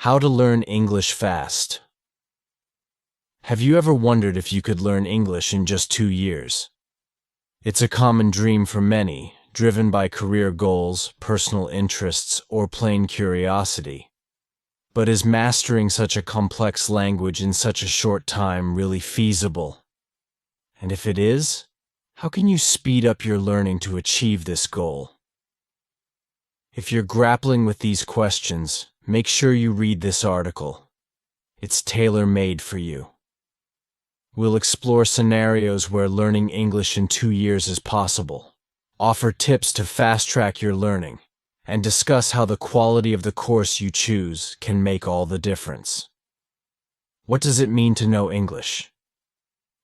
How to learn English fast. Have you ever wondered if you could learn English in just 2 years? It's a common dream for many, driven by career goals, personal interests, or plain curiosity. But is mastering such a complex language in such a short time really feasible? And if it is, how can you speed up your learning to achieve this goal? If you're grappling with these questions, make sure you read this article. It's tailor-made for you. We'll explore scenarios where learning English in 2 years is possible, offer tips to fast-track your learning, and discuss how the quality of the course you choose can make all the difference. What does it mean to know English?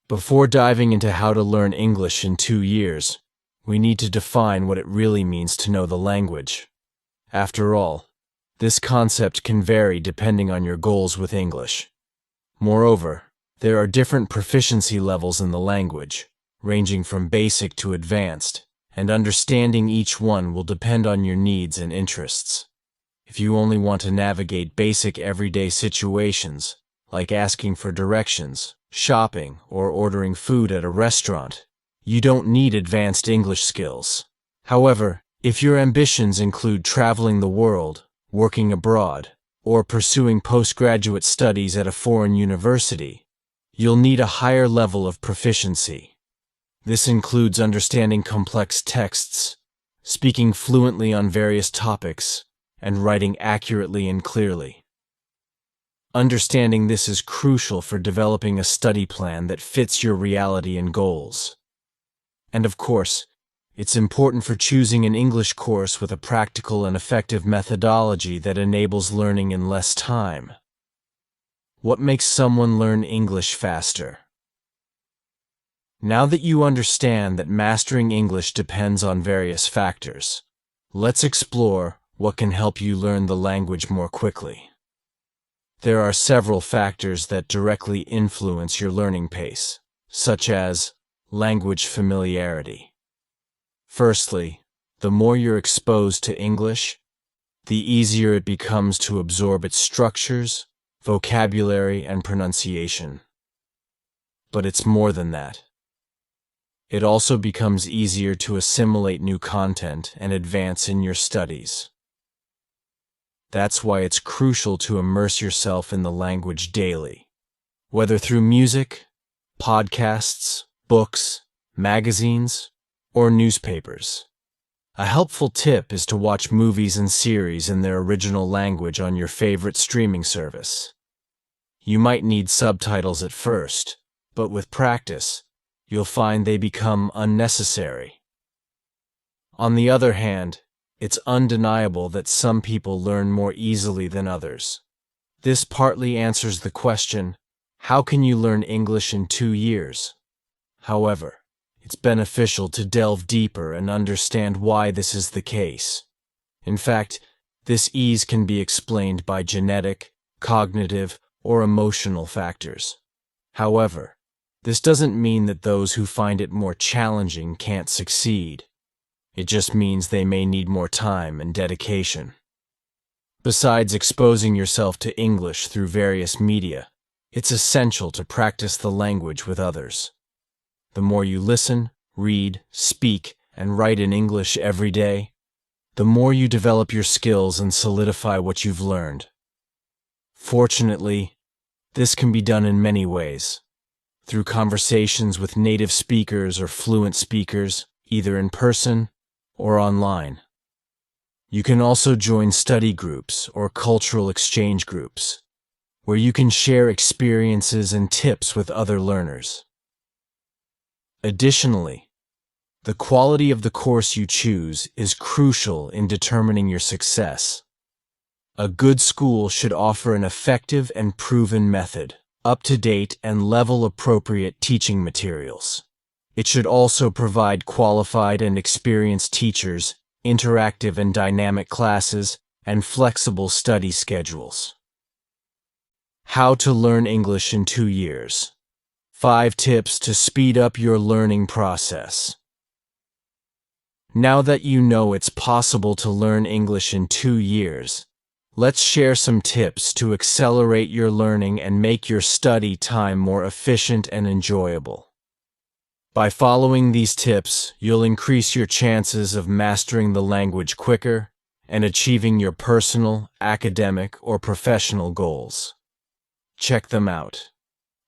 Before diving into how to learn English in 2 years, we need to define what it really means to know the language. After all, this concept can vary depending on your goals with English. Moreover, there are different proficiency levels in the language, ranging from basic to advanced, and understanding each one will depend on your needs and interests. If you only want to navigate basic everyday situations, like asking for directions, shopping, or ordering food at a restaurant, you don't need advanced English skills. However, if your ambitions include traveling the world, working abroad, or pursuing postgraduate studies at a foreign university, you'll need a higher level of proficiency. This includes understanding complex texts, speaking fluently on various topics, and writing accurately and clearly. Understanding this is crucial for developing a study plan that fits your reality and goals. And of course, it's important for choosing an English course with a practical and effective methodology that enables learning in less time. What makes someone learn English faster? Now that you understand that mastering English depends on various factors, let's explore what can help you learn the language more quickly. There are several factors that directly influence your learning pace, such as language familiarity. Firstly, the more you're exposed to English, the easier it becomes to absorb its structures, vocabulary, and pronunciation. But it's more than that. It also becomes easier to assimilate new content and advance in your studies. That's why it's crucial to immerse yourself in the language daily, whether through music, podcasts, books, magazines, or newspapers. A helpful tip is to watch movies and series in their original language on your favorite streaming service. You might need subtitles at first, but with practice, you'll find they become unnecessary. On the other hand, it's undeniable that some people learn more easily than others. This partly answers the question, how can you learn English in 2 years? However, it's beneficial to delve deeper and understand why this is the case. In fact, this ease can be explained by genetic, cognitive, or emotional factors. However, this doesn't mean that those who find it more challenging can't succeed. It just means they may need more time and dedication. Besides exposing yourself to English through various media, it's essential to practice the language with others. The more you listen, read, speak, and write in English every day, the more you develop your skills and solidify what you've learned. Fortunately, this can be done in many ways. Through conversations with native speakers or fluent speakers, either in person or online. You can also join study groups or cultural exchange groups, where you can share experiences and tips with other learners. Additionally, the quality of the course you choose is crucial in determining your success. A good school should offer an effective and proven method, up-to-date and level-appropriate teaching materials. It should also provide qualified and experienced teachers, interactive and dynamic classes, and flexible study schedules. How to learn English in 2 years. 5 tips to speed up your learning process. Now that you know it's possible to learn English in 2 years, Let's share some tips to accelerate your learning and make your study time more efficient and enjoyable. By following these tips, you'll increase your chances of mastering the language quicker and achieving your personal, academic, or professional goals. Check them out.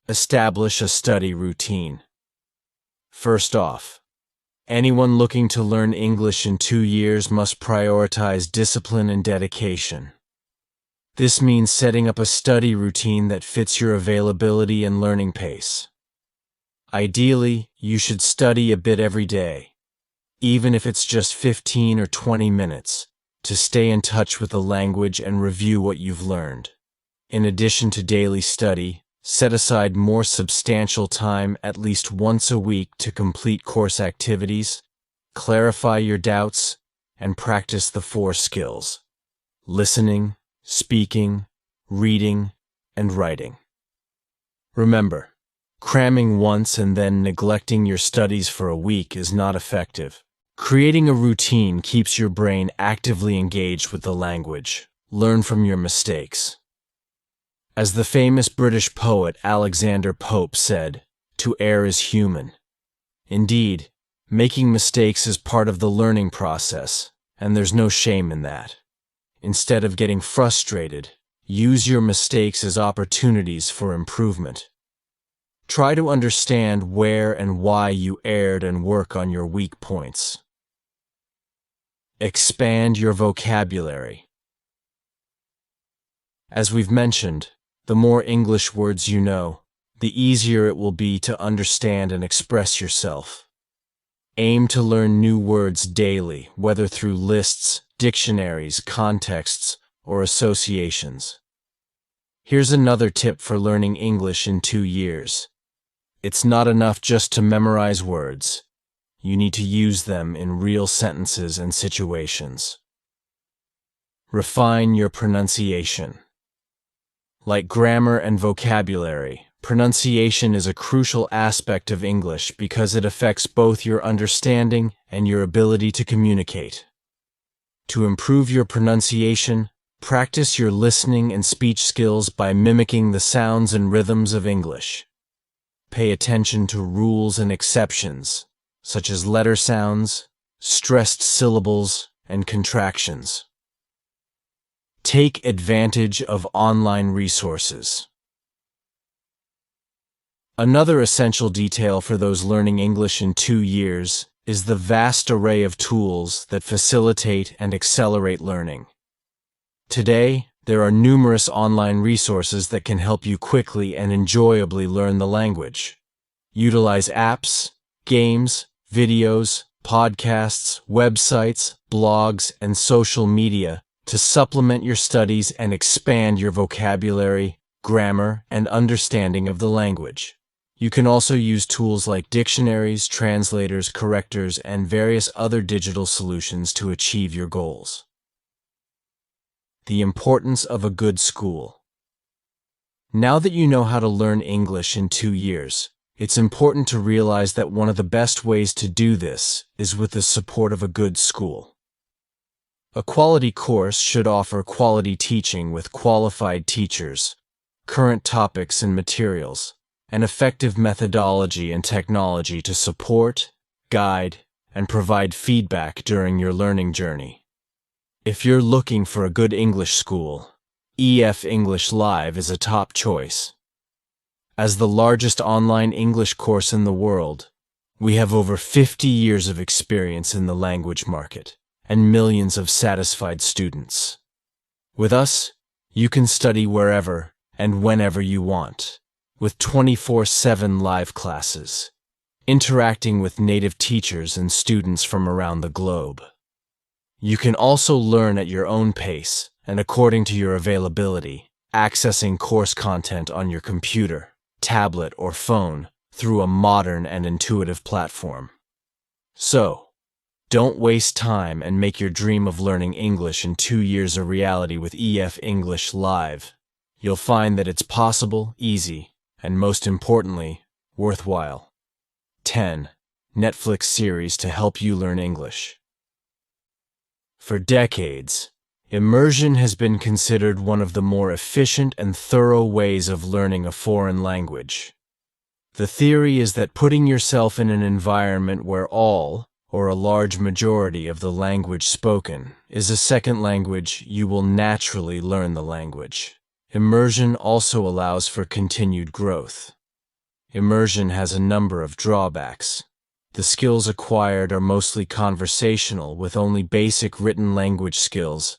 Establish a study routine. First off, anyone looking to learn English in 2 years must prioritize discipline and dedication. This means setting up a study routine that fits your availability and learning pace. Ideally, you should study a bit every day, even if it's just 15 or 20 minutes, to stay in touch with the language and review what you've learned. In addition to daily study, set aside more substantial time at least once a week to complete course activities, clarify your doubts, and practice the 4 skills: listening, speaking, reading, and writing. Remember, cramming once and then neglecting your studies for a week is not effective. Creating a routine keeps your brain actively engaged with the language. Learn from your mistakes. As the famous British poet Alexander Pope said, "To err is human." Indeed, making mistakes is part of the learning process, and there's no shame in that. Instead of getting frustrated, use your mistakes as opportunities for improvement. Try to understand where and why you erred and work on your weak points. Expand your vocabulary. As we've mentioned, the more English words you know, the easier it will be to understand and express yourself. Aim to learn new words daily, whether through lists, dictionaries, contexts, or associations. Here's another tip for learning English in 2 years. It's not enough just to memorize words. You need to use them in real sentences and situations. Refine your pronunciation. Like grammar and vocabulary, pronunciation is a crucial aspect of English because it affects both your understanding and your ability to communicate. To improve your pronunciation, practice your listening and speech skills by mimicking the sounds and rhythms of English. Pay attention to rules and exceptions, such as letter sounds, stressed syllables, and contractions. Take advantage of online resources. Another essential detail for those learning English in 2 years is the vast array of tools that facilitate and accelerate learning. Today, there are numerous online resources that can help you quickly and enjoyably learn the language. Utilize apps, games, videos, podcasts, websites, blogs, and social media to supplement your studies and expand your vocabulary, grammar, and understanding of the language. You can also use tools like dictionaries, translators, correctors, and various other digital solutions to achieve your goals. The importance of a good school. Now that you know how to learn English in 2 years, it's important to realize that one of the best ways to do this is with the support of a good school. A quality course should offer quality teaching with qualified teachers, current topics and materials, and effective methodology and technology to support, guide, and provide feedback during your learning journey. If you're looking for a good English school, EF English Live is a top choice. As the largest online English course in the world, we have over 50 years of experience in the language market and millions of satisfied students. With us, you can study wherever and whenever you want, with 24/7 live classes, interacting with native teachers and students from around the globe. You can also learn at your own pace and according to your availability, accessing course content on your computer, tablet, or phone through a modern and intuitive platform. So, don't waste time and make your dream of learning English in 2 years a reality with EF English Live. You'll find that it's possible, easy, and most importantly, worthwhile. 10. Netflix series to help you learn English. For decades, Immersion has been considered one of the more efficient and thorough ways of learning a foreign language. The theory is that putting yourself in an environment where all, or a large majority of the language spoken, is a second language, you will naturally learn the language. Immersion also allows for continued growth. Immersion has a number of drawbacks. The skills acquired are mostly conversational, with only basic written language skills,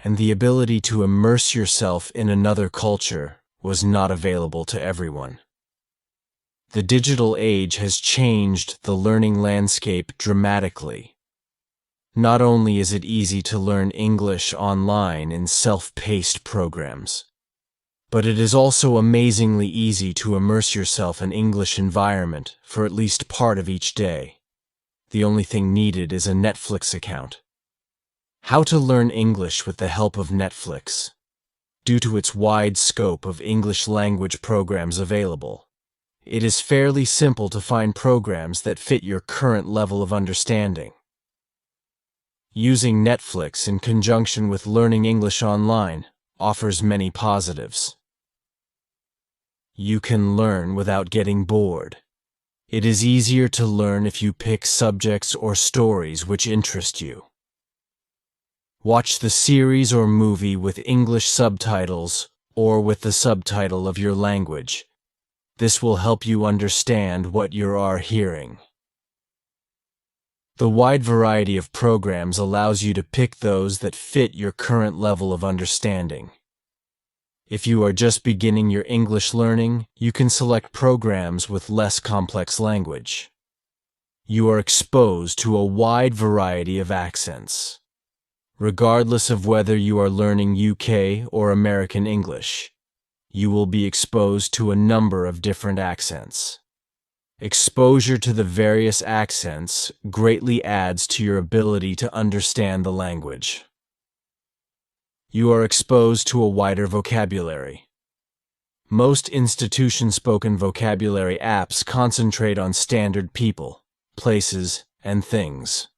and the ability to immerse yourself in another culture was not available to everyone. The digital age has changed the learning landscape dramatically. Not only is it easy to learn English online in self-paced programs, but it is also amazingly easy to immerse yourself in English environment for at least part of each day. The only thing needed is a Netflix account. How to learn English with the help of Netflix? Due to its wide scope of English language programs available, it is fairly simple to find programs that fit your current level of understanding. Using Netflix in conjunction with learning English online offers many positives. You can learn without getting bored. It is easier to learn if you pick subjects or stories which interest you. Watch the series or movie with English subtitles or with the subtitle of your language. This will help you understand what you are hearing. The wide variety of programs allows you to pick those that fit your current level of understanding. If you are just beginning your English learning, you can select programs with less complex language. You are exposed to a wide variety of accents. Regardless of whether you are learning UK or American English, you will be exposed to a number of different accents. Exposure to the various accents greatly adds to your ability to understand the language. You are exposed to a wider vocabulary. Most institution-spoken vocabulary apps concentrate on standard people, places, and things.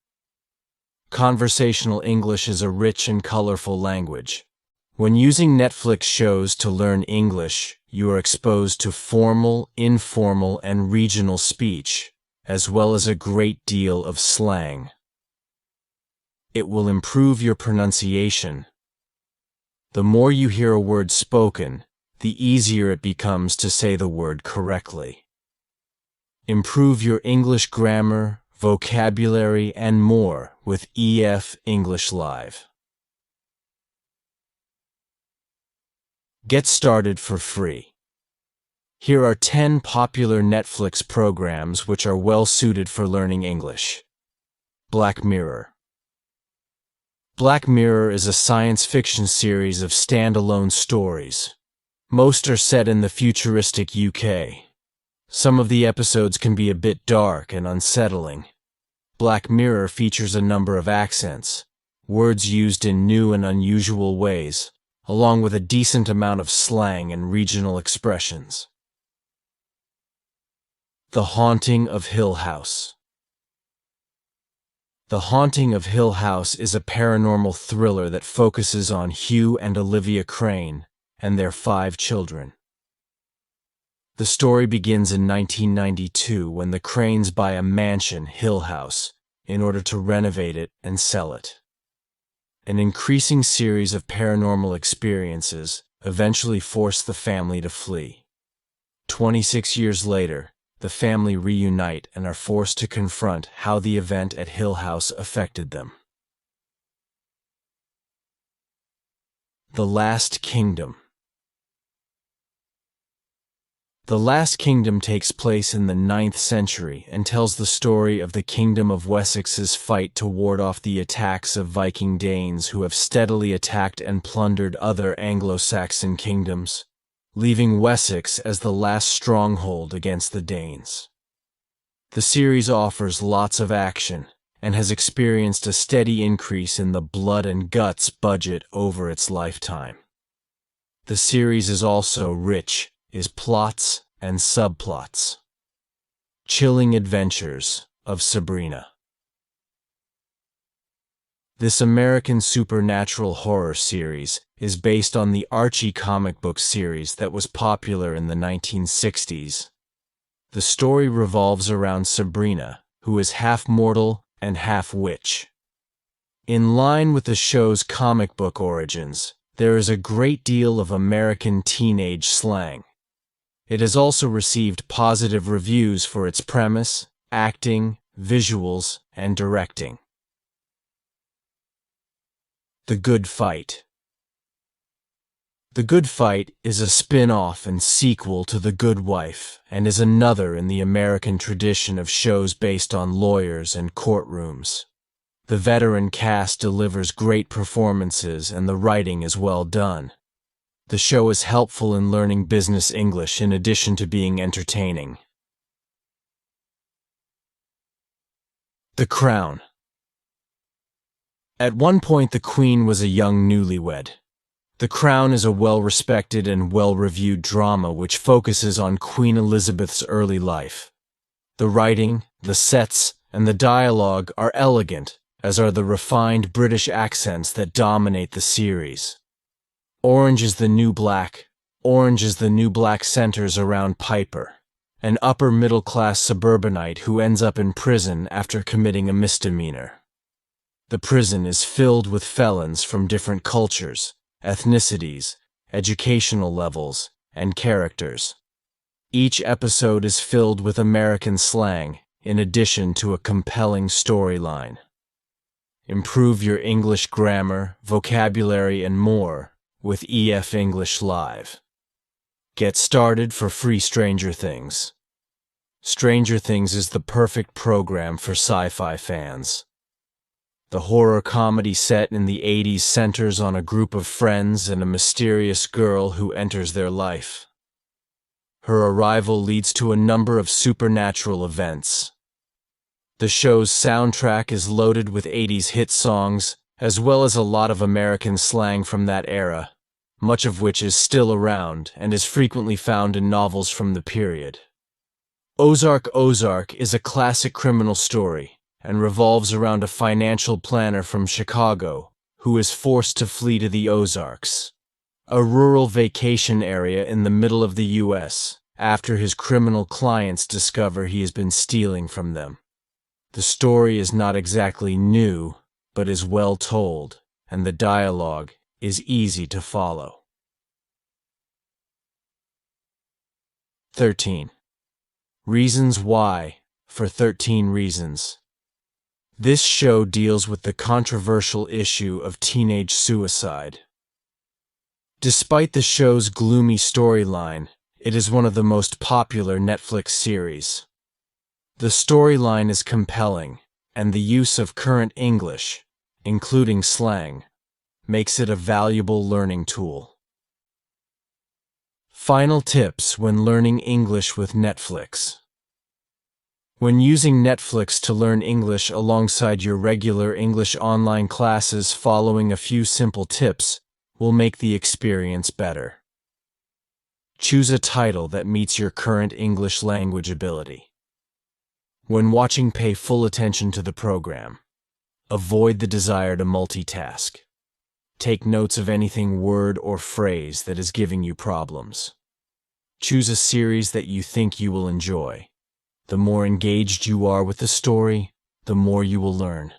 Conversational English is a rich and colorful language. When using Netflix shows to learn English, you are exposed to formal, informal, and regional speech, as well as a great deal of slang. It will improve your pronunciation. The more you hear a word spoken, the easier it becomes to say the word correctly. Improve your English grammar, vocabulary, and more with EF English Live. Get started for free. Here are 10 popular Netflix programs which are well suited for learning English. Black Mirror. Black Mirror is a science fiction series of standalone stories. Most are set in the futuristic UK. Some of the episodes can be a bit dark and unsettling. Black Mirror features a number of accents, words used in new and unusual ways, along with a decent amount of slang and regional expressions. The Haunting of Hill House. The Haunting of Hill House is a paranormal thriller that focuses on Hugh and Olivia Crane and their 5 children. The story begins in 1992 when the Cranes buy a mansion, Hill House, in order to renovate it and sell it. An increasing series of paranormal experiences eventually force the family to flee. 26 years later, the family reunite and are forced to confront how the event at Hill House affected them. The Last Kingdom. The Last Kingdom takes place in the 9th century and tells the story of the Kingdom of Wessex's fight to ward off the attacks of Viking Danes who have steadily attacked and plundered other Anglo-Saxon kingdoms, leaving Wessex as the last stronghold against the Danes. The series offers lots of action and has experienced a steady increase in the blood and guts budget over its lifetime. The series is also rich in plots and subplots. Chilling Adventures of Sabrina. This American supernatural horror series is based on the Archie comic book series that was popular in the 1960s. The story revolves around Sabrina, who is half mortal and half witch. In line with the show's comic book origins, there is a great deal of American teenage slang. It has also received positive reviews for its premise, acting, visuals, and directing. The Good Fight. The Good Fight is a spin-off and sequel to The Good Wife and is another in the American tradition of shows based on lawyers and courtrooms. The veteran cast delivers great performances and the writing is well done. The show is helpful in learning business English in addition to being entertaining. The Crown. At one point, the Queen was a young newlywed. The Crown is a well-respected and well-reviewed drama which focuses on Queen Elizabeth's early life. The writing, the sets, and the dialogue are elegant, as are the refined British accents that dominate the series. Orange is the New Black centers around Piper, an upper-middle-class suburbanite who ends up in prison after committing a misdemeanor. The prison is filled with felons from different cultures, ethnicities, educational levels, and characters. Each episode is filled with American slang, in addition to a compelling storyline. Improve your English grammar, vocabulary, and more with EF English Live. Get started for free Stranger Things. Stranger Things is the perfect program for sci-fi fans. The horror comedy set in the 80s centers on a group of friends and a mysterious girl who enters their life. Her arrival leads to a number of supernatural events. The show's soundtrack is loaded with 80s hit songs, as well as a lot of American slang from that era, much of which is still around and is frequently found in novels from the period. Ozark is a classic criminal story and revolves around a financial planner from Chicago who is forced to flee to the Ozarks, a rural vacation area in the middle of the U.S., after his criminal clients discover he has been stealing from them. The story is not exactly new, but is well told, and the dialogue is easy to follow. 13. Reasons Why, for 13 Reasons. This show deals with the controversial issue of teenage suicide. Despite the show's gloomy storyline, it is one of the most popular Netflix series. The storyline is compelling, and the use of current English, including slang, makes it a valuable learning tool. Final tips when learning English with Netflix. When using Netflix to learn English alongside your regular English online classes, following a few simple tips will make the experience better. Choose a title that meets your current English language ability. When watching, pay full attention to the program. Avoid the desire to multitask. Take notes of anything word or phrase that is giving you problems. Choose a series that you think you will enjoy. The more engaged you are with the story, the more you will learn.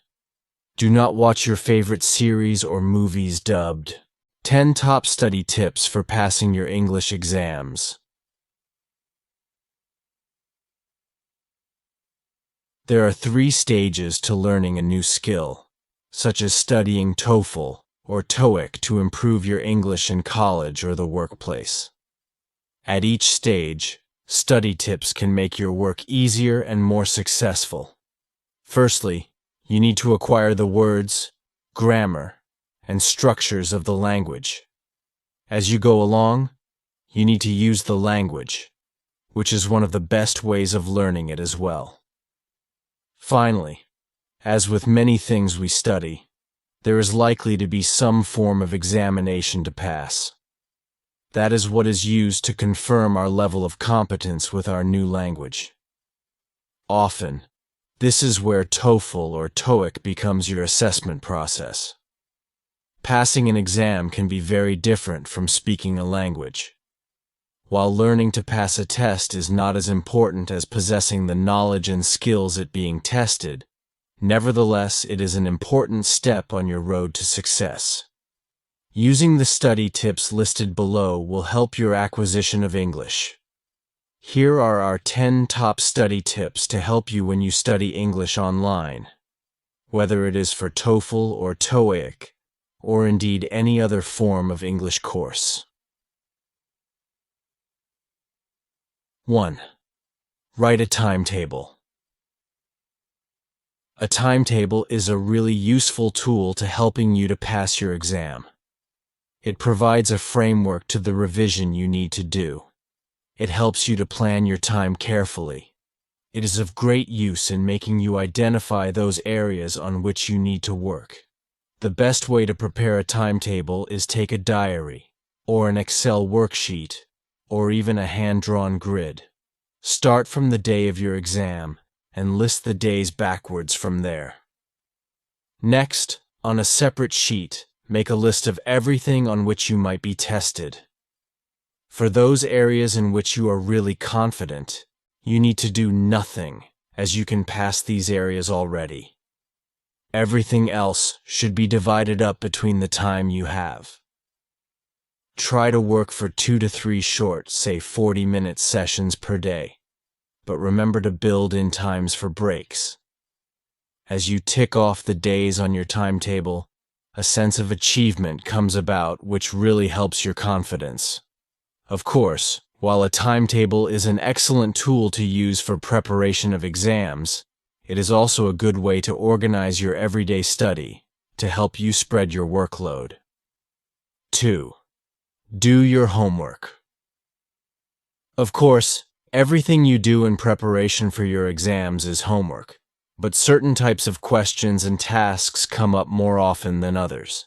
Do not watch your favorite series or movies dubbed. 10 top study tips for passing your English exams. There are 3 stages to learning a new skill, such as studying TOEFL or TOEIC to improve your English in college or the workplace. At each stage, study tips can make your work easier and more successful. Firstly, you need to acquire the words, grammar, and structures of the language. As you go along, you need to use the language, which is one of the best ways of learning it as well. Finally, as with many things we study, there is likely to be some form of examination to pass. That is what is used to confirm our level of competence with our new language. Often, This is where TOEFL or TOEIC becomes your assessment process. Passing an exam can be very different from speaking a language. While learning to pass a test is not as important as possessing the knowledge and skills it being tested, nevertheless, it is an important step on your road to success. Using the study tips listed below will help your acquisition of English. Here are our 10 top study tips to help you when you study English online, whether it is for TOEFL or TOEIC, or indeed any other form of English course. 1. Write a timetable. A timetable is a really useful tool to helping you to pass your exam. It provides a framework to the revision you need to do. It helps you to plan your time carefully. It is of great use in making you identify those areas on which you need to work. The best way to prepare a timetable is take a diary, or an Excel worksheet, or even a hand-drawn grid. Start from the day of your exam and list the days backwards from there. Next, on a separate sheet, make a list of everything on which you might be tested. For those areas in which you are really confident, you need to do nothing, as you can pass these areas already. Everything else should be divided up between the time you have. Try to work for 2 to 3 short, say 40-minute sessions per day, but remember to build in times for breaks. As you tick off the days on your timetable, a sense of achievement comes about which really helps your confidence. Of course, while a timetable is an excellent tool to use for preparation of exams, it is also a good way to organize your everyday study to help you spread your workload. 2. Do your homework. Of course, everything you do in preparation for your exams is homework, but certain types of questions and tasks come up more often than others.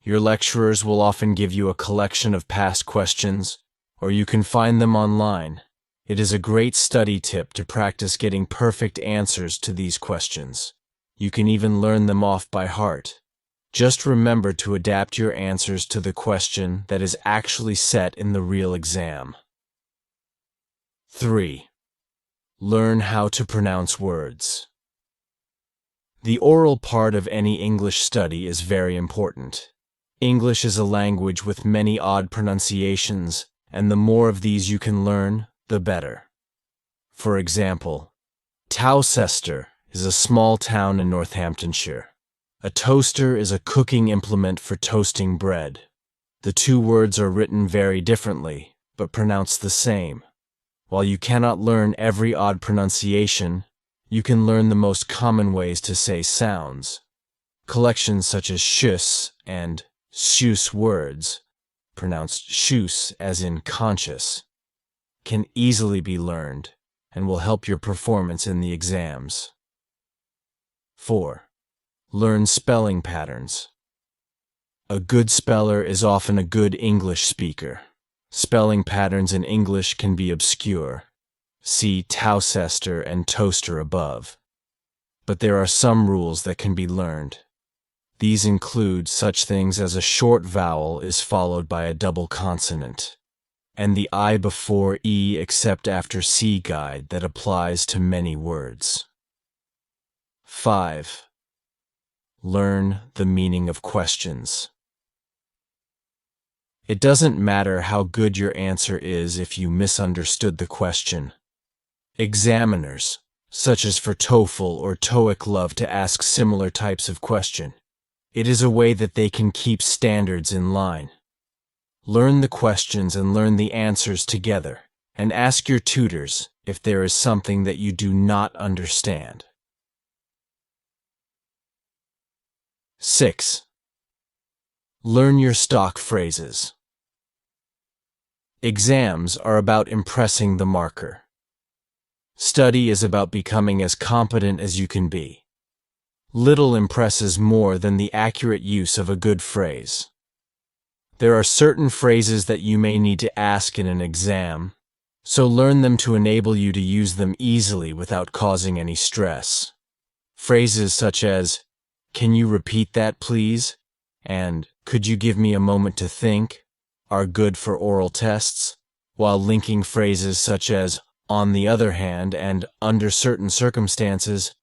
Your lecturers will often give you a collection of past questions, or you can find them online. It is a great study tip to practice getting perfect answers to these questions. You can even learn them off by heart. Just remember to adapt your answers to the question that is actually set in the real exam. 3. Learn how to pronounce words. The oral part of any English study is very important. English is a language with many odd pronunciations, and the more of these you can learn, the better. For example, Towcester is a small town in Northamptonshire. A toaster is a cooking implement for toasting bread. The two words are written very differently, but pronounced the same. While you cannot learn every odd pronunciation, you can learn the most common ways to say sounds. Collections such as shus and shus words, pronounced shus as in conscious, can easily be learned and will help your performance in the exams. 4. Learn spelling patterns. A good speller is often a good English speaker. Spelling patterns in English can be obscure. See Towcester and toaster above. But there are some rules that can be learned. These include such things as a short vowel is followed by a double consonant, and the I before E except after C guide that applies to many words. 5. Learn the meaning of questions. It doesn't matter how good your answer is if you misunderstood the question. Examiners, such as for TOEFL or TOEIC, love to ask similar types of question. It is a way that they can keep standards in line. Learn the questions and learn the answers together, and ask your tutors if there is something that you do not understand. 6. Learn your stock phrases. Exams are about impressing the marker. Study is about becoming as competent as you can be. Little impresses more than the accurate use of a good phrase. There are certain phrases that you may need to ask in an exam, so learn them to enable you to use them easily without causing any stress. Phrases such as, "Can you repeat that, please?" and "Could you give me a moment to think?" are good for oral tests, while linking phrases such as "on the other hand" and "under certain circumstances"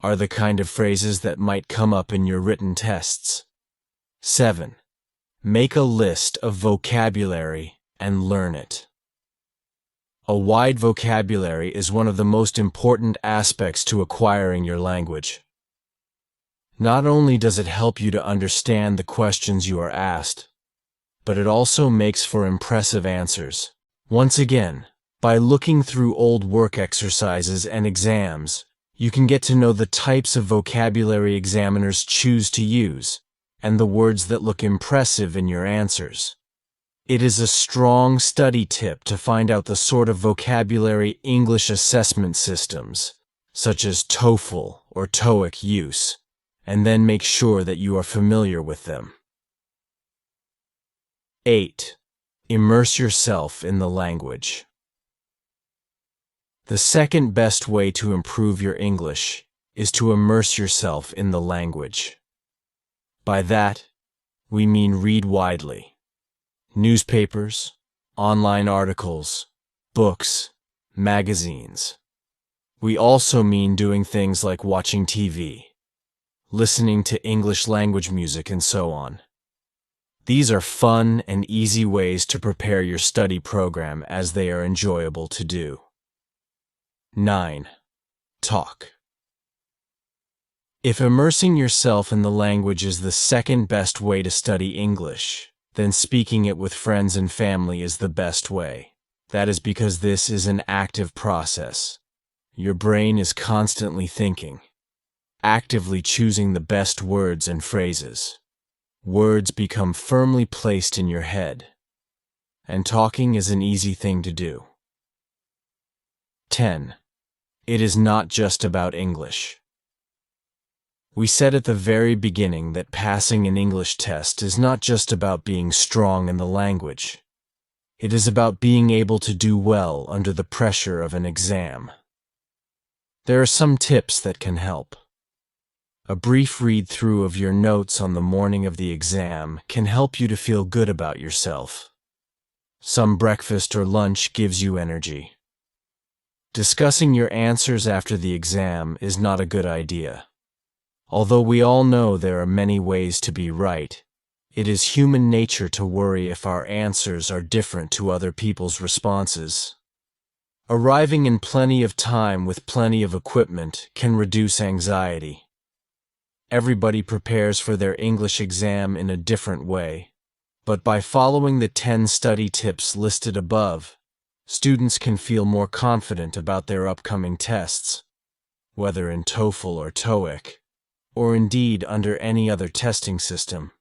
are the kind of phrases that might come up in your written tests. 7. Make a list of vocabulary and learn it. A wide vocabulary is one of the most important aspects to acquiring your language. Not only does it help you to understand the questions you are asked, but it also makes for impressive answers. Once again, by looking through old work exercises and exams, you can get to know the types of vocabulary examiners choose to use, and the words that look impressive in your answers. It is a strong study tip to find out the sort of vocabulary English assessment systems, such as TOEFL or TOEIC, use, and then make sure that you are familiar with them. 8. Immerse yourself in the language. The second best way to improve your English is to immerse yourself in the language. By that, we mean read widely. Newspapers, online articles, books, magazines. We also mean doing things like watching TV, listening to English language music, and so on. These are fun and easy ways to prepare your study program, as they are enjoyable to do. 9. Talk. If immersing yourself in the language is the second best way to study English, then speaking it with friends and family is the best way. That is because this is an active process. Your brain is constantly thinking, actively choosing the best words and phrases. Words become firmly placed in your head, and talking is an easy thing to do. 10. It is not just about English. We said at the very beginning that passing an English test is not just about being strong in the language. It is about being able to do well under the pressure of an exam. There are some tips that can help. A brief read-through of your notes on the morning of the exam can help you to feel good about yourself. Some breakfast or lunch gives you energy. Discussing your answers after the exam is not a good idea. Although we all know there are many ways to be right, it is human nature to worry if our answers are different to other people's responses. Arriving in plenty of time with plenty of equipment can reduce anxiety. Everybody prepares for their English exam in a different way, but by following the 10 study tips listed above, students can feel more confident about their upcoming tests, whether in TOEFL or TOEIC, or indeed under any other testing system.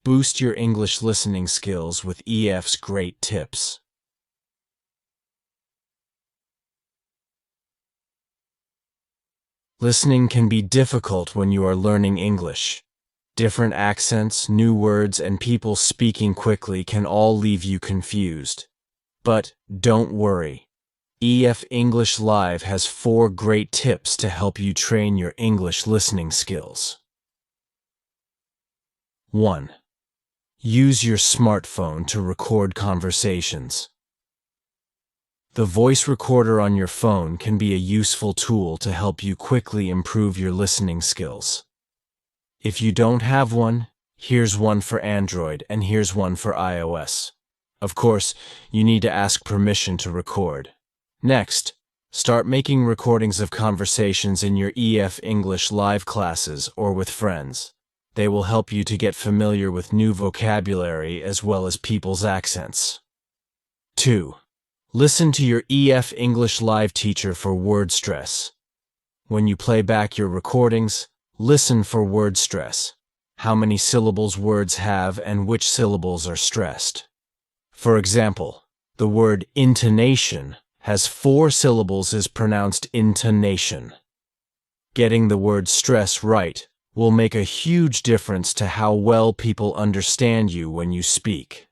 Boost your English listening skills with EF's great tips. Listening can be difficult when you are learning English. Different accents, new words, and people speaking quickly can all leave you confused. But don't worry. EF English Live has 4 great tips to help you train your English listening skills. 1. Use your smartphone to record conversations. The voice recorder on your phone can be a useful tool to help you quickly improve your listening skills. If you don't have one, here's one for Android and here's one for iOS. Of course, you need to ask permission to record. Next, start making recordings of conversations in your EF English Live classes or with friends. They will help you to get familiar with new vocabulary as well as people's accents. 2. Listen to your EF English Live teacher for word stress. When you play back your recordings, listen for word stress, how many syllables words have and which syllables are stressed. For example, the word intonation has 4 syllables is pronounced intonation. Getting the word stress right will make a huge difference to how well people understand you when you speak.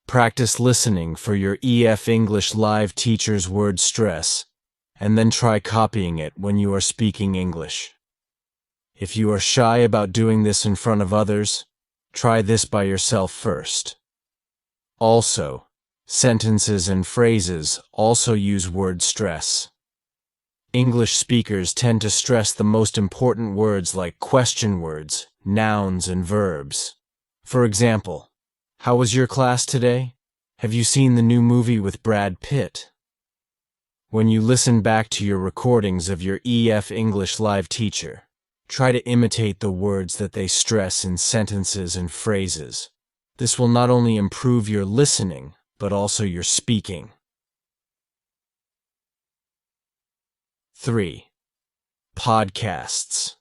Practice listening for your EF English Live teacher's word stress, and then try copying it when you are speaking English. If you are shy about doing this in front of others, try this by yourself first. Also, sentences and phrases also use word stress. English speakers tend to stress the most important words like question words, nouns, and verbs. For example, how was your class today? Have you seen the new movie with Brad Pitt? When you listen back to your recordings of your EF English live teacher, try to imitate the words that they stress in sentences and phrases. This will not only improve your listening, but also your speaking. 3. Podcasts.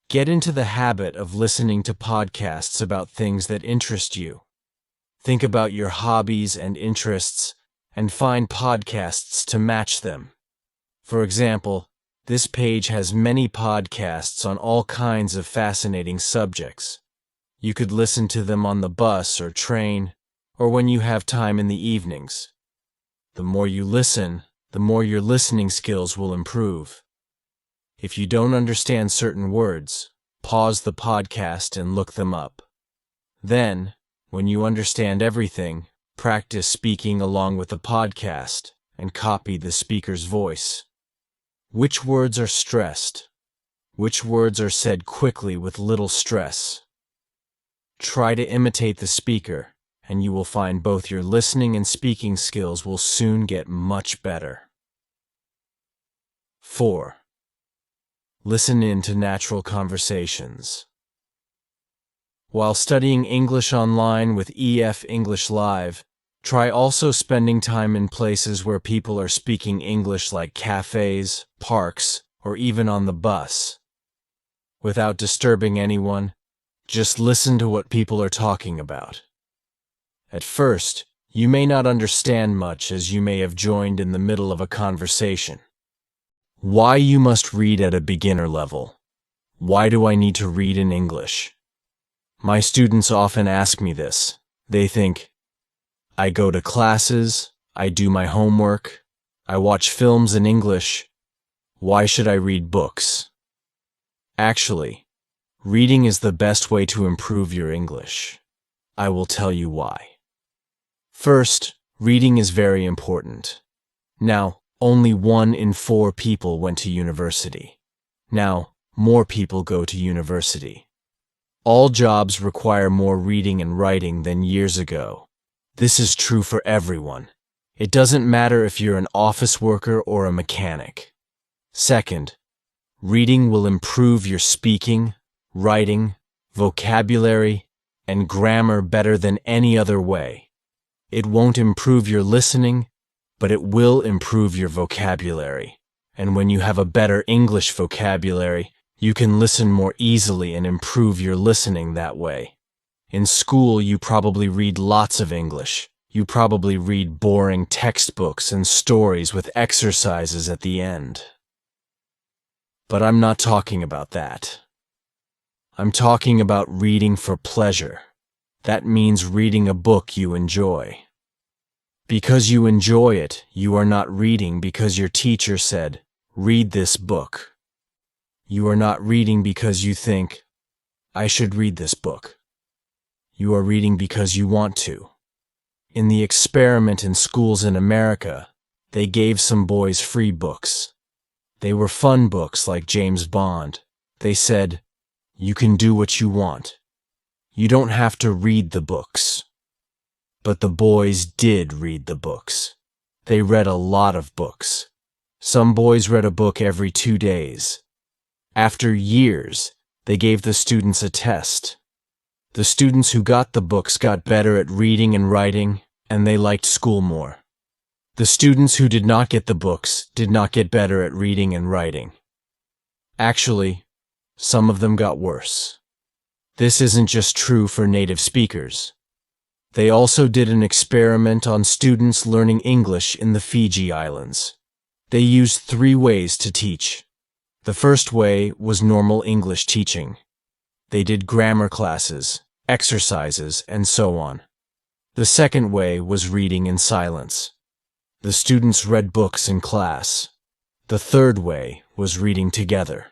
Get into the habit of listening to podcasts about things that interest you. Think about your hobbies and interests and find podcasts to match them. For example, this page has many podcasts on all kinds of fascinating subjects. You could listen to them on the bus or train, or when you have time in the evenings. The more you listen, the more your listening skills will improve. If you don't understand certain words, pause the podcast and look them up. Then, when you understand everything, practice speaking along with the podcast and copy the speaker's voice. Which words are stressed? Which words are said quickly with little stress? Try to imitate the speaker, and you will find both your listening and speaking skills will soon get much better. 4. Listen in to natural conversations. While studying English online with EF English Live, try also spending time in places where people are speaking English like cafes, parks, or even on the bus. Without disturbing anyone, just listen to what people are talking about. At first, you may not understand much as you may have joined in the middle of a conversation. Why you must read at a beginner level? Why do I need to read in English? My students often ask me this. They think, I go to classes, I do my homework, I watch films in English. Why should I read books? Actually, reading is the best way to improve your English. I will tell you why. First, reading is very important. Now, only 1 in 4 people went to university. Now, more people go to university. All jobs require more reading and writing than years ago. This is true for everyone. It doesn't matter if you're an office worker or a mechanic. Second, reading will improve your speaking, writing, vocabulary, and grammar better than any other way. It won't improve your listening, but it will improve your vocabulary. And when you have a better English vocabulary, you can listen more easily and improve your listening that way. In school, you probably read lots of English. You probably read boring textbooks and stories with exercises at the end. But I'm not talking about that. I'm talking about reading for pleasure. That means reading a book you enjoy. Because you enjoy it, you are not reading because your teacher said, read this book. You are not reading because you think, I should read this book. You are reading because you want to. In the experiment in schools in America, they gave some boys free books. They were fun books like James Bond. They said, you can do what you want. You don't have to read the books. But the boys did read the books. They read a lot of books. Some boys read a book every 2 days. After years, they gave the students a test. The students who got the books got better at reading and writing, and they liked school more. The students who did not get the books did not get better at reading and writing. Actually, some of them got worse. This isn't just true for native speakers. They also did an experiment on students learning English in the Fiji Islands. They used 3 ways to teach. The first way was normal English teaching. They did grammar classes, exercises, and so on. The second way was reading in silence. The students read books in class. The third way was reading together.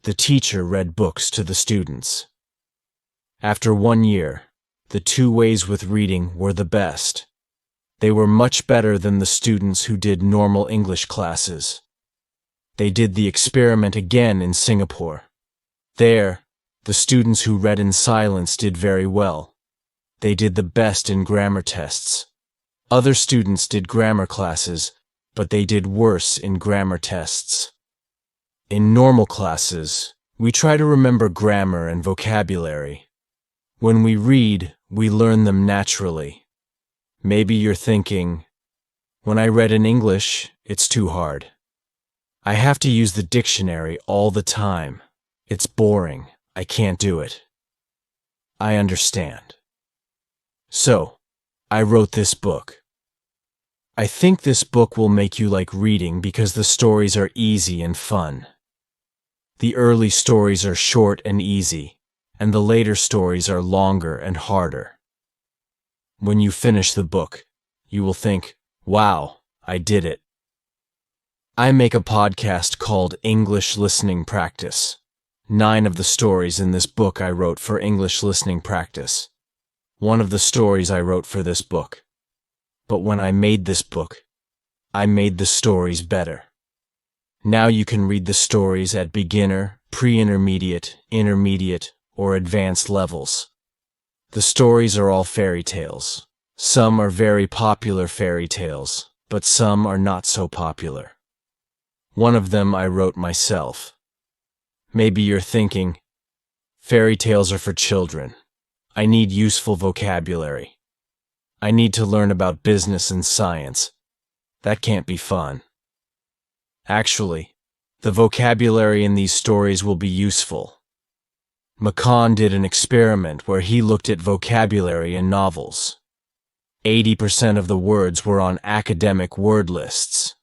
The teacher read books to the students. After 1 year, the 2 ways with reading were the best. They were much better than the students who did normal English classes. They did the experiment again in Singapore. There, the students who read in silence did very well. They did the best in grammar tests. Other students did grammar classes, but they did worse in grammar tests. In normal classes, we try to remember grammar and vocabulary. When we read, we learn them naturally. Maybe you're thinking, when I read in English, it's too hard. I have to use the dictionary all the time. It's boring. I can't do it. I understand. So, I wrote this book. I think this book will make you like reading because the stories are easy and fun. The early stories are short and easy, and the later stories are longer and harder. When you finish the book, you will think, wow, I did it. I make a podcast called English Listening Practice. 9 of the stories in this book I wrote for English listening practice. 1 of the stories I wrote for this book. But when I made this book, I made the stories better. Now you can read the stories at beginner, pre-intermediate, intermediate, or advanced levels. The stories are all fairy tales. Some are very popular fairy tales, but some are not so popular. One of them I wrote myself. Maybe you're thinking, fairy tales are for children. I need useful vocabulary. I need to learn about business and science. That can't be fun. Actually, the vocabulary in these stories will be useful. McCon did an experiment where he looked at vocabulary in novels. 80% of the words were on academic word lists.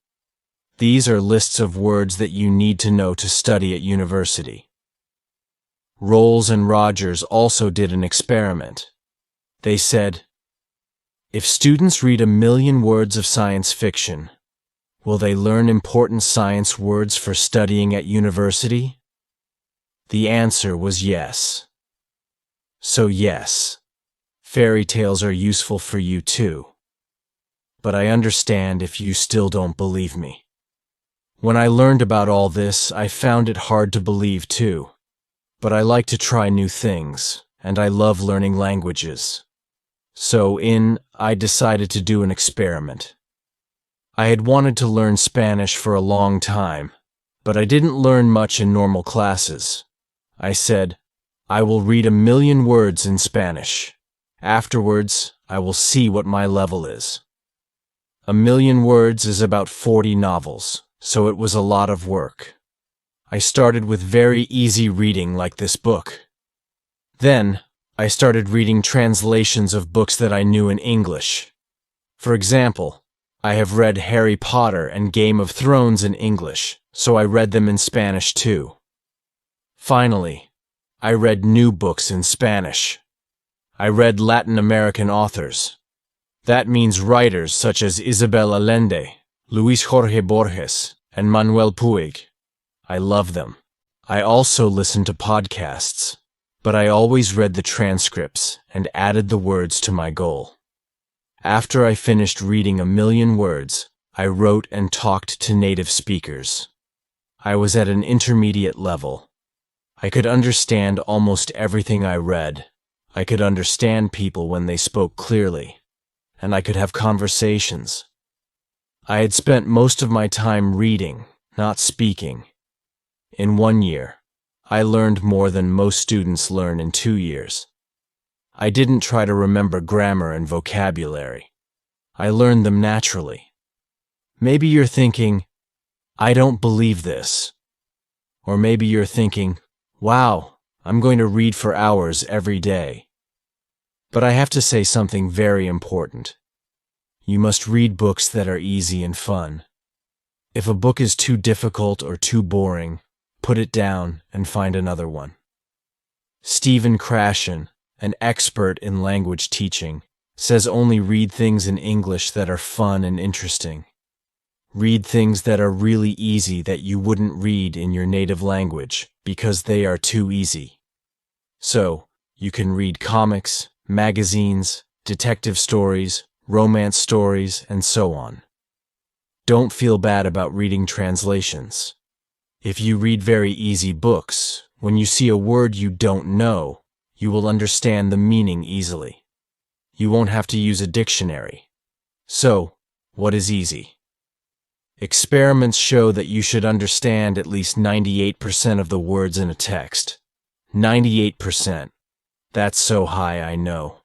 These are lists of words that you need to know to study at university. Rolls and Rogers also did an experiment. They said, if students read 1,000,000 words of science fiction, will they learn important science words for studying at university? The answer was yes. So yes, fairy tales are useful for you too. But I understand if you still don't believe me. When I learned about all this, I found it hard to believe too. But I like to try new things, and I love learning languages. So I decided to do an experiment. I had wanted to learn Spanish for a long time, but I didn't learn much in normal classes. I said, I will read 1,000,000 words in Spanish. Afterwards, I will see what my level is. 1,000,000 words is about 40 novels. So it was a lot of work. I started with very easy reading like this book. Then, I started reading translations of books that I knew in English. For example, I have read Harry Potter and Game of Thrones in English, so I read them in Spanish too. Finally, I read new books in Spanish. I read Latin American authors. That means writers such as Isabel Allende, Luis Jorge Borges, and Manuel Puig. I love them. I also listened to podcasts, but I always read the transcripts and added the words to my goal. After I finished reading 1,000,000 words, I wrote and talked to native speakers. I was at an intermediate level. I could understand almost everything I read. I could understand people when they spoke clearly, and I could have conversations. I had spent most of my time reading, not speaking. In 1 year, I learned more than most students learn in 2 years. I didn't try to remember grammar and vocabulary. I learned them naturally. Maybe you're thinking, I don't believe this. Or maybe you're thinking, wow, I'm going to read for hours every day. But I have to say something very important. You must read books that are easy and fun. If a book is too difficult or too boring, put it down and find another one. Stephen Krashen, an expert in language teaching, says only read things in English that are fun and interesting. Read things that are really easy that you wouldn't read in your native language because they are too easy. So, you can read comics, magazines, detective stories, romance stories, and so on. Don't feel bad about reading translations. If you read very easy books, when you see a word you don't know, you will understand the meaning easily. You won't have to use a dictionary. So, what is easy? Experiments show that you should understand at least 98% of the words in a text. 98%. That's so high, I know.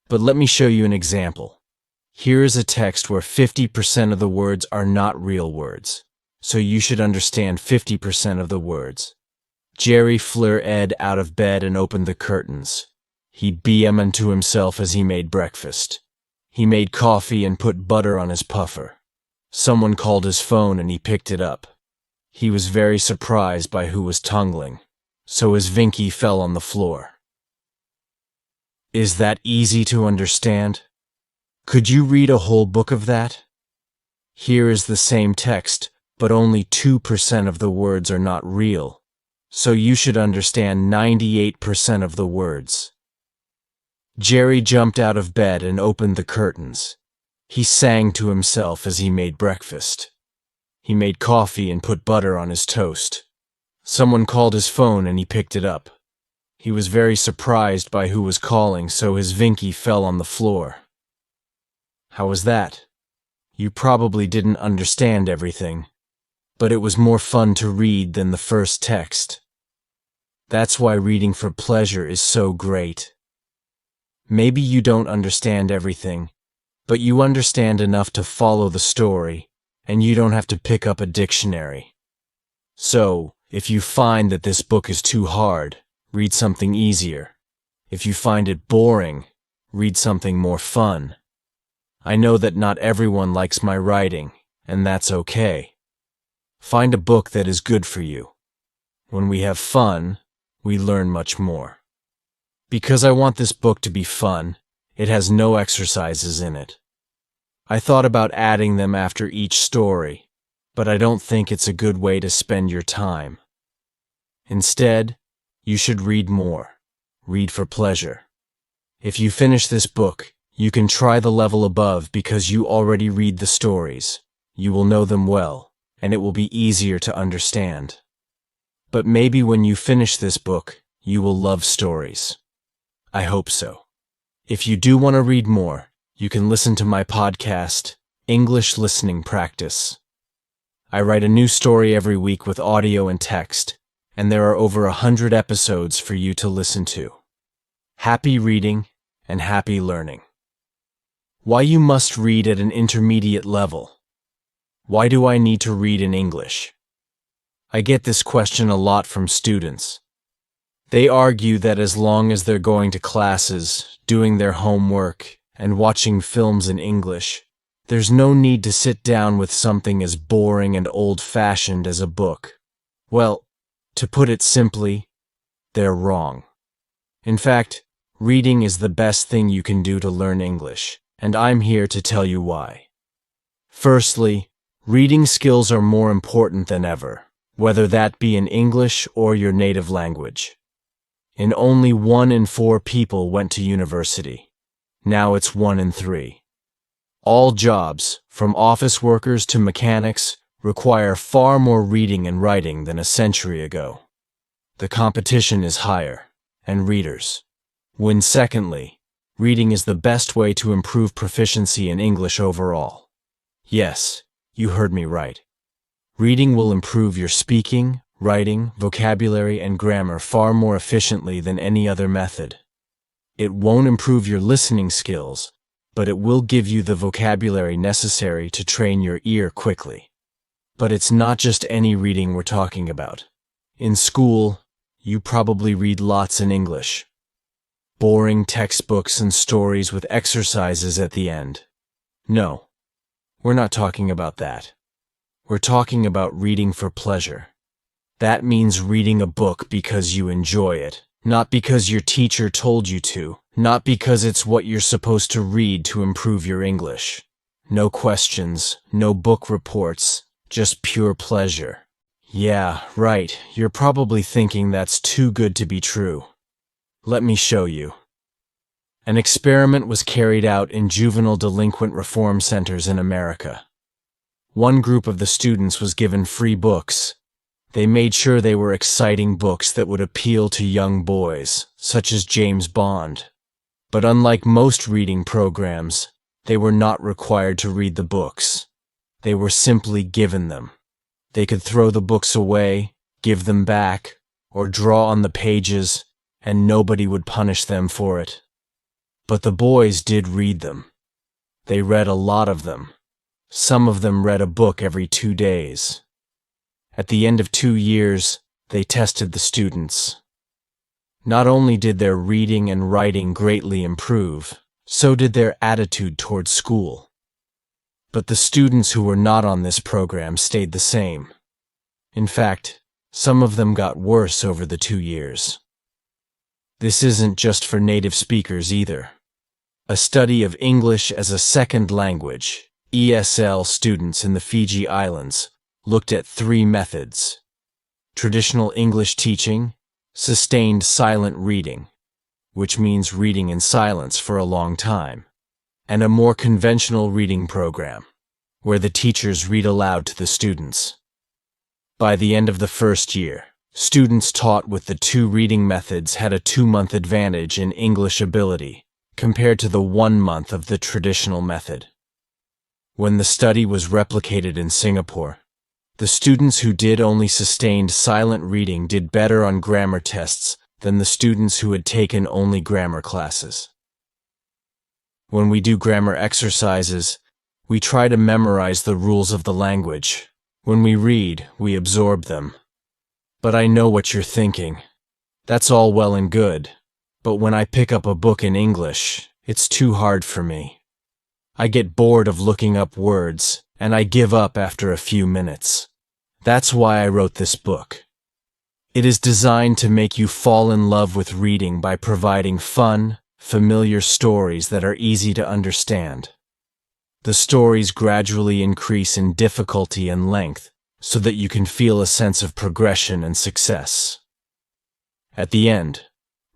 But let me show you an example. Here is a text where 50% of the words are not real words, so you should understand 50% of the words. Jerry flew Ed out of bed and opened the curtains. He beamed to himself as he made breakfast. He made coffee and put butter on his puffer. Someone called his phone and he picked it up. He was very surprised by who was tungling, so his Vinky fell on the floor. Is that easy to understand? Could you read a whole book of that? Here is the same text, but only 2% of the words are not real, so you should understand 98% of the words. Jerry jumped out of bed and opened the curtains. He sang to himself as he made breakfast. He made coffee and put butter on his toast. Someone called his phone and he picked it up. He was very surprised by who was calling, so his Vinky fell on the floor. How was that? You probably didn't understand everything, but it was more fun to read than the first text. That's why reading for pleasure is so great. Maybe you don't understand everything, but you understand enough to follow the story, and you don't have to pick up a dictionary. So, if you find that this book is too hard, read something easier. If you find it boring, read something more fun. I know that not everyone likes my writing, and that's okay. Find a book that is good for you. When we have fun, we learn much more. Because I want this book to be fun, it has no exercises in it. I thought about adding them after each story, but I don't think it's a good way to spend your time. Instead, you should read more. Read for pleasure. If you finish this book, you can try the level above because you already read the stories. You will know them well, and it will be easier to understand. But maybe when you finish this book, you will love stories. I hope so. If you do want to read more, you can listen to my podcast, English Listening Practice. I write a new story every week with audio and text, and there are over 100 episodes for you to listen to. Happy reading and happy learning. Why you must read at an intermediate level? Why do I need to read in English? I get this question a lot from students. They argue that as long as they're going to classes, doing their homework, and watching films in English, there's no need to sit down with something as boring and old-fashioned as a book. Well, to put it simply, they're wrong. In fact, reading is the best thing you can do to learn English, and I'm here to tell you why. Firstly, reading skills are more important than ever, whether that be in English or your native language. And only 1 in 4 people went to university. Now it's 1 in 3. All jobs, from office workers to mechanics, require far more reading and writing than a century ago. The competition is higher, and readers win. Secondly, reading is the best way to improve proficiency in English overall. Yes, you heard me right. Reading will improve your speaking, writing, vocabulary, and grammar far more efficiently than any other method. It won't improve your listening skills, but it will give you the vocabulary necessary to train your ear quickly. But it's not just any reading we're talking about. In school, you probably read lots in English. Boring textbooks and stories with exercises at the end. No, we're not talking about that. We're talking about reading for pleasure. That means reading a book because you enjoy it, not because your teacher told you to, not because it's what you're supposed to read to improve your English. No questions, no book reports, just pure pleasure. Yeah, right, you're probably thinking that's too good to be true. Let me show you. An experiment was carried out in juvenile delinquent reform centers in America. One group of the students was given free books. They made sure they were exciting books that would appeal to young boys, such as James Bond. But unlike most reading programs, they were not required to read the books. They were simply given them. They could throw the books away, give them back, or draw on the pages, and nobody would punish them for it. But the boys did read them. They read a lot of them. Some of them read a book every 2 days. At the end of 2 years, they tested the students. Not only did their reading and writing greatly improve, so did their attitude toward school. But the students who were not on this program stayed the same. In fact, some of them got worse over the 2 years. This isn't just for native speakers either. A study of English as a second language, ESL students in the Fiji Islands, looked at 3 methods: traditional English teaching, sustained silent reading, which means reading in silence for a long time, and a more conventional reading program, where the teachers read aloud to the students. By the end of the first year, students taught with the 2 reading methods had a 2-month advantage in English ability compared to the 1 month of the traditional method. When the study was replicated in Singapore, the students who did only sustained silent reading did better on grammar tests than the students who had taken only grammar classes. When we do grammar exercises, we try to memorize the rules of the language. When we read, we absorb them. But I know what you're thinking. That's all well and good, but when I pick up a book in English, it's too hard for me. I get bored of looking up words, and I give up after a few minutes. That's why I wrote this book. It is designed to make you fall in love with reading by providing fun, familiar stories that are easy to understand. The stories gradually increase in difficulty and length so that you can feel a sense of progression and success. At the end,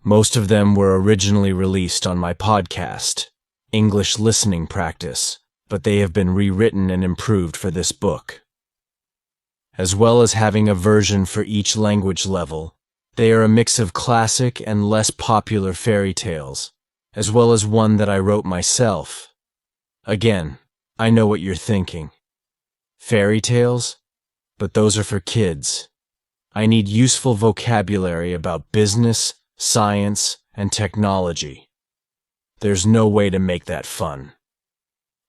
most of them were originally released on my podcast, English Listening Practice, but they have been rewritten and improved for this book. As well as having a version for each language level, they are a mix of classic and less popular fairy tales, as well as one that I wrote myself. Again, I know what you're thinking. Fairy tales? But those are for kids. I need useful vocabulary about business, science, and technology. There's no way to make that fun.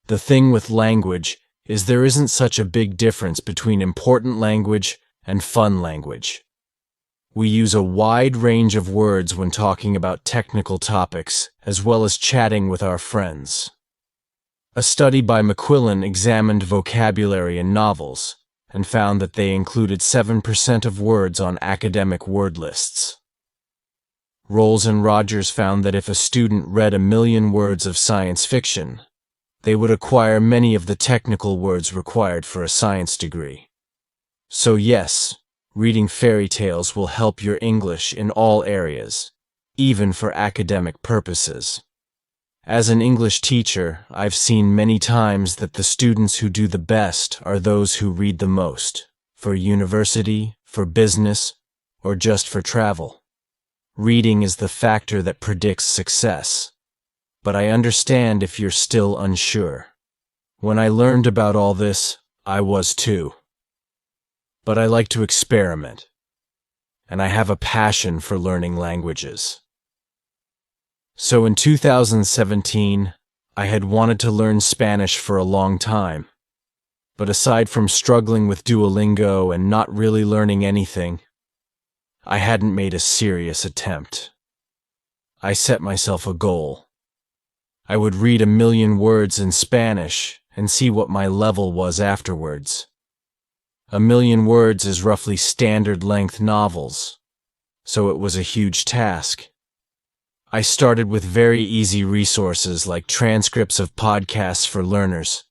The thing with language is there isn't such a big difference between important language and fun language. We use a wide range of words when talking about technical topics, as well as chatting with our friends. A study by McQuillan examined vocabulary in novels and found that they included 7% of words on academic word lists. Rolls and Rogers found that if a student read 1,000,000 words of science fiction, they would acquire many of the technical words required for a science degree. So yes, reading fairy tales will help your English in all areas, even for academic purposes. As an English teacher, I've seen many times that the students who do the best are those who read the most, for university, for business, or just for travel. Reading is the factor that predicts success. But I understand if you're still unsure. When I learned about all this, I was too. But I like to experiment, and I have a passion for learning languages. So in 2017, I had wanted to learn Spanish for a long time. But aside from struggling with Duolingo and not really learning anything, I hadn't made a serious attempt. I set myself a goal. I would read 1,000,000 words in Spanish and see what my level was afterwards. 1,000,000 words is roughly standard length novels, so it was a huge task. I started with very easy resources like transcripts of podcasts for learners,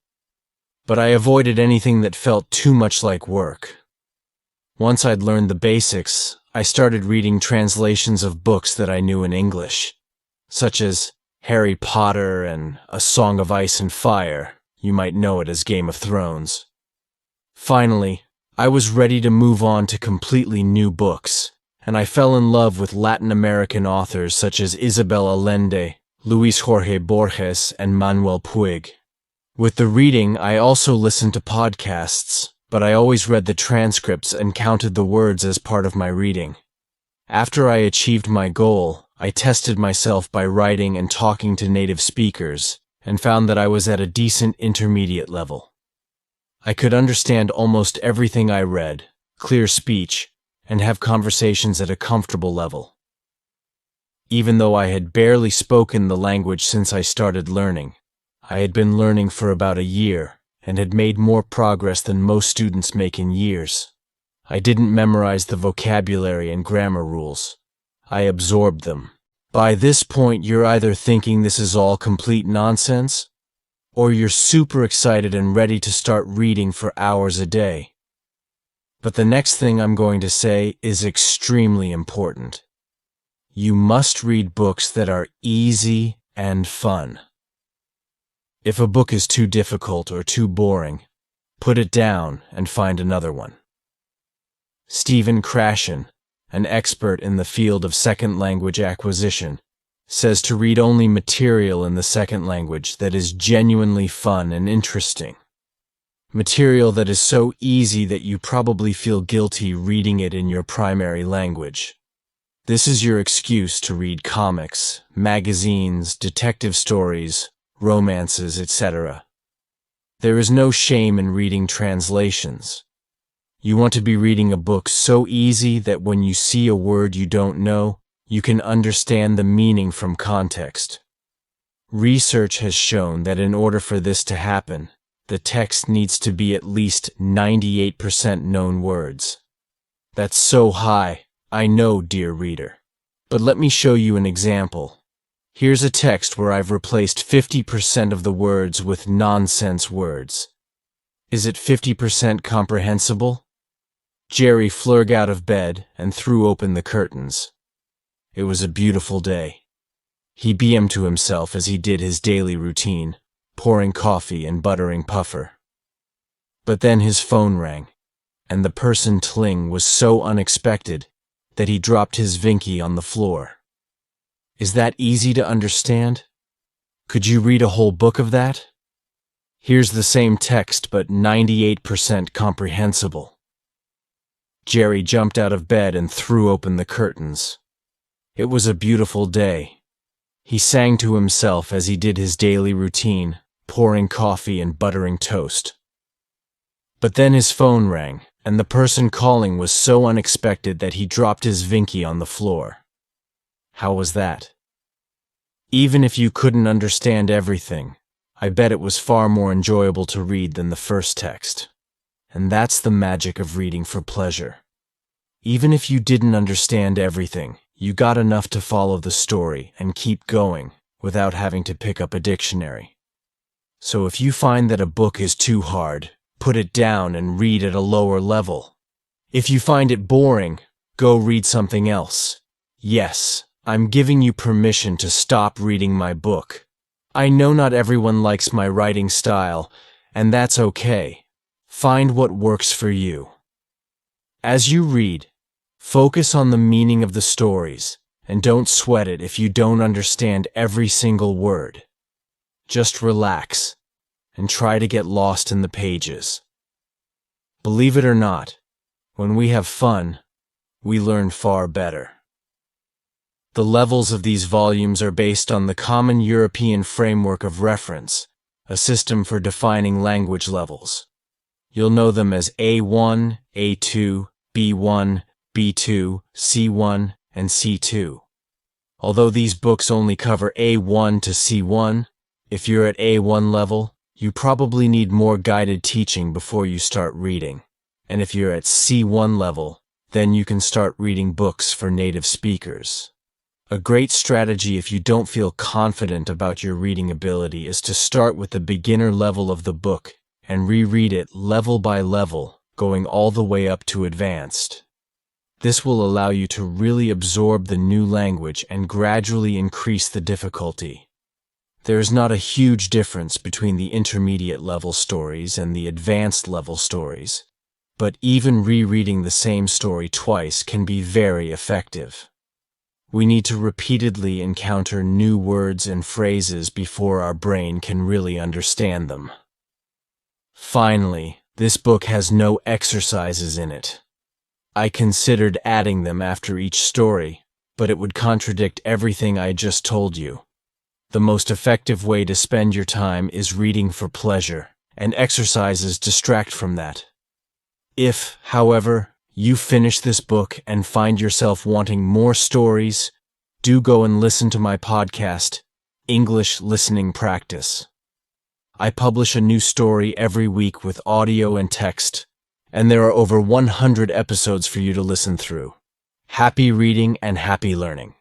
but I avoided anything that felt too much like work. Once I'd learned the basics, I started reading translations of books that I knew in English, such as Harry Potter and A Song of Ice and Fire. You might know it as Game of Thrones. Finally, I was ready to move on to completely new books, and I fell in love with Latin American authors such as Isabel Allende, Luis Jorge Borges, and Manuel Puig. With the reading, I also listened to podcasts, but I always read the transcripts and counted the words as part of my reading. After I achieved my goal, I tested myself by writing and talking to native speakers, and found that I was at a decent intermediate level. I could understand almost everything I read, clear speech, and have conversations at a comfortable level. Even though I had barely spoken the language since I started learning, I had been learning for about a year and had made more progress than most students make in years. I didn't memorize the vocabulary and grammar rules. I absorbed them. By this point, you're either thinking this is all complete nonsense, or you're super excited and ready to start reading for hours a day. But the next thing I'm going to say is extremely important. You must read books that are easy and fun. If a book is too difficult or too boring, put it down and find another one. Stephen Krashen, an expert in the field of second language acquisition, says to read only material in the second language that is genuinely fun and interesting. Material that is so easy that you probably feel guilty reading it in your primary language. This is your excuse to read comics, magazines, detective stories, romances, etc. There is no shame in reading translations. You want to be reading a book so easy that when you see a word you don't know, you can understand the meaning from context. Research has shown that in order for this to happen, the text needs to be at least 98% known words. That's so high, I know, dear reader. But let me show you an example. Here's a text where I've replaced 50% of the words with nonsense words. Is it 50% comprehensible? Jerry flirted out of bed and threw open the curtains. It was a beautiful day. He beamed to himself as he did his daily routine, pouring coffee and buttering Puffer. But then his phone rang, and the person tling was so unexpected that he dropped his Vinky on the floor. Is that easy to understand? Could you read a whole book of that? Here's the same text, but 98% comprehensible. Jerry jumped out of bed and threw open the curtains. It was a beautiful day. He sang to himself as he did his daily routine, pouring coffee and buttering toast. But then his phone rang, and the person calling was so unexpected that he dropped his Vinky on the floor. How was that? Even if you couldn't understand everything, I bet it was far more enjoyable to read than the first text. And that's the magic of reading for pleasure. Even if you didn't understand everything, you got enough to follow the story and keep going without having to pick up a dictionary. So if you find that a book is too hard, put it down and read at a lower level. If you find it boring, go read something else. Yes, I'm giving you permission to stop reading my book. I know not everyone likes my writing style, and that's okay. Find what works for you. As you read, focus on the meaning of the stories, and don't sweat it if you don't understand every single word. Just relax, and try to get lost in the pages. Believe it or not, when we have fun, we learn far better. The levels of these volumes are based on the Common European Framework of Reference, a system for defining language levels. You'll know them as A1, A2, B1, B2, C1, and C2. Although these books only cover A1 to C1, if you're at A1 level, you probably need more guided teaching before you start reading. And if you're at C1 level, then you can start reading books for native speakers. A great strategy if you don't feel confident about your reading ability is to start with the beginner level of the book and reread it level by level, going all the way up to advanced. This will allow you to really absorb the new language and gradually increase the difficulty. There is not a huge difference between the intermediate level stories and the advanced level stories, but even rereading the same story twice can be very effective. We need to repeatedly encounter new words and phrases before our brain can really understand them. Finally, this book has no exercises in it. I considered adding them after each story, but it would contradict everything I just told you. The most effective way to spend your time is reading for pleasure, and exercises distract from that. If, however, you finish this book and find yourself wanting more stories, do go and listen to my podcast, English Listening Practice. I publish a new story every week with audio and text, and there are over 100 episodes for you to listen through. Happy reading and happy learning.